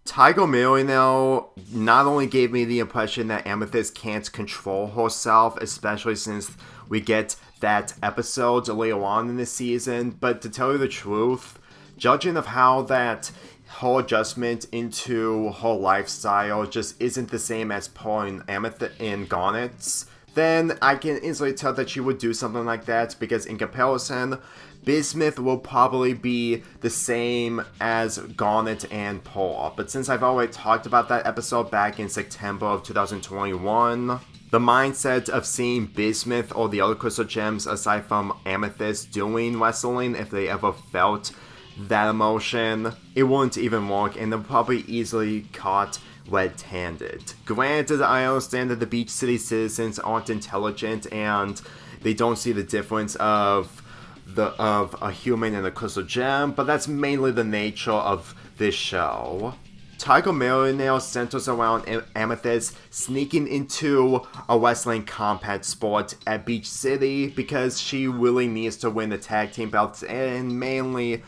Tiger Millionaire not only gave me the impression that Amethyst can't control herself, especially since we get that episode later on in the season, but to tell you the truth, judging of how that whole adjustment into her lifestyle just isn't the same as Paul and Amethyst and Garnet's, then I can easily tell that she would do something like that, because in comparison, Bismuth will probably be the same as Garnet and Paul. But since I've already talked about that episode back in September of 2021, the mindset of seeing Bismuth or the other crystal gems aside from Amethyst doing wrestling, if they ever felt that emotion, it wouldn't even work, and they're probably easily caught red-handed. Granted, I understand that the Beach City citizens aren't intelligent and they don't see the difference of a human and a crystal gem, but that's mainly the nature of this show. Tiger Millionaire centers around Amethyst sneaking into a wrestling combat sport at Beach City because she really needs to win the tag team belts and mainly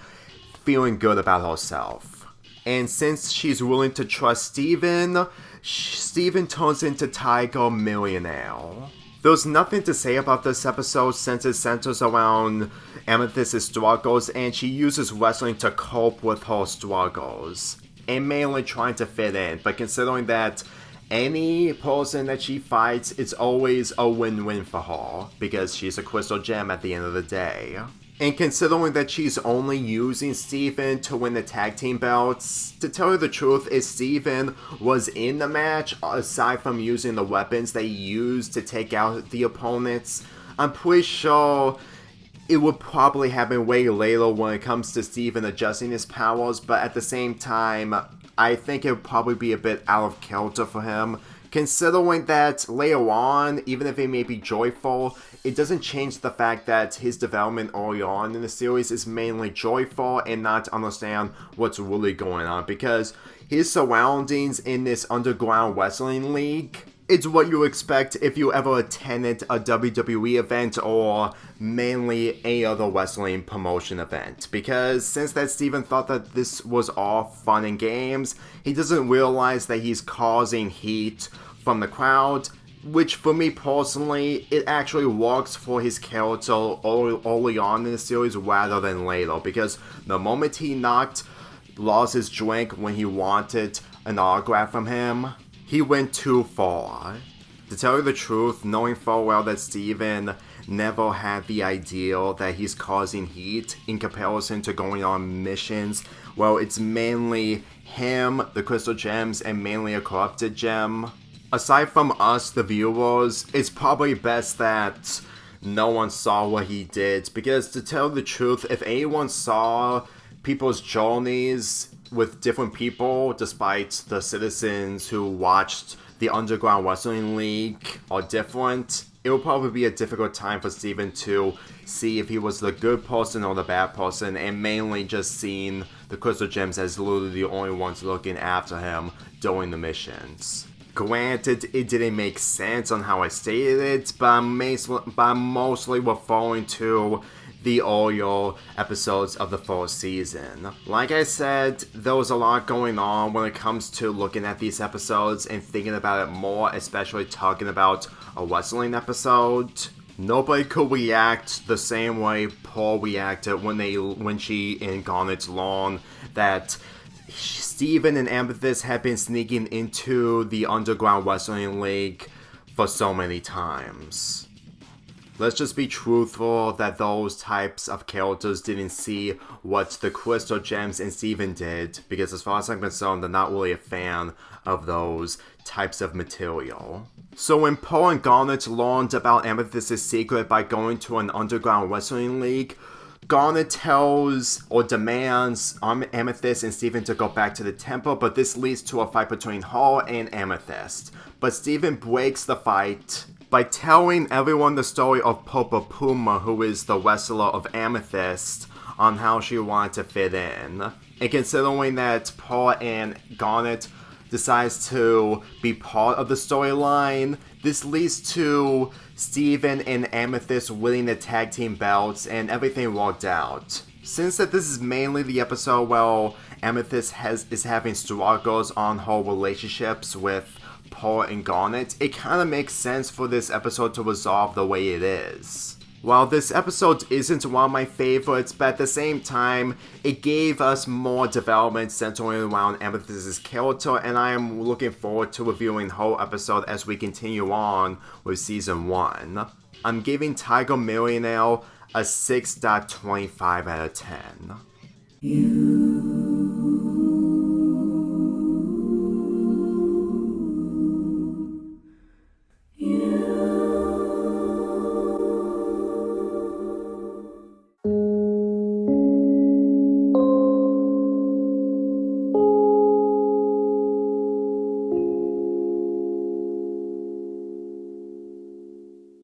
feeling good about herself. And since she's willing to trust Steven, Steven turns into Tiger Millionaire. There's nothing to say about this episode since it centers around Amethyst's struggles and she uses wrestling to cope with her struggles, and mainly trying to fit in, but considering that any person that she fights, it's always a win-win for her, because she's a crystal gem at the end of the day. And considering that she's only using Steven to win the tag team belts, to tell you the truth, if Steven was in the match, aside from using the weapons they used to take out the opponents, I'm pretty sure it would probably happen way later when it comes to Steven adjusting his powers, but at the same time, I think it would probably be a bit out of kilter for him, considering that later on, even if it may be joyful, it doesn't change the fact that his development early on in the series is mainly joyful and not to understand what's really going on, because his surroundings in this underground wrestling league, it's what you expect if you ever attended a WWE event or mainly a other wrestling promotion event. Because since that Steven thought that this was all fun and games, he doesn't realize that he's causing heat from the crowd, which for me personally, it actually works for his character early on in the series rather than later. Because the moment he knocked Lars' drink when he wanted an autograph from him, he went too far. To tell you the truth, knowing full well that Steven never had the idea that he's causing heat in comparison to going on missions, well, it's mainly him, the crystal gems, and mainly a corrupted gem. Aside from us, the viewers, it's probably best that no one saw what he did, because to tell the truth, if anyone saw people's journeys with different people, despite the citizens who watched the Underground Wrestling League are different, it will probably be a difficult time for Steven to see if he was the good person or the bad person, and mainly just seeing the Crystal Gems as literally the only ones looking after him during the missions. Granted, it didn't make sense on how I stated it, but I'm mostly referring to the earlier episodes of the first season. Like I said, there was a lot going on when it comes to looking at these episodes and thinking about it more, especially talking about a wrestling episode. Nobody could react the same way Paul reacted when she and Garnet learned that Steven and Amethyst had been sneaking into the Underground Wrestling League for so many times. Let's just be truthful that those types of characters didn't see what the Crystal Gems and Steven did, because as far as I'm concerned, they're not really a fan of those types of material. So when Paul and Garnet learned about Amethyst's secret by going to an underground wrestling league, Garnet tells or demands Amethyst and Steven to go back to the temple, but this leads to a fight between her and Amethyst. But Steven breaks the fight by telling everyone the story of Popa Puma, who is the wrestler of Amethyst, on how she wanted to fit in. And considering that Paul and Garnet decides to be part of the storyline, this leads to Steven and Amethyst winning the tag team belts and everything worked out. Since that this is mainly the episode where Amethyst is having struggles on her relationships with Paul and Garnet, it kind of makes sense for this episode to resolve the way it is. While this episode isn't one of my favorites, but at the same time, it gave us more development centering around Amethyst's character, and I am looking forward to reviewing the whole episode as we continue on with Season 1. I'm giving Tiger Millionaire a 6.25 out of 10.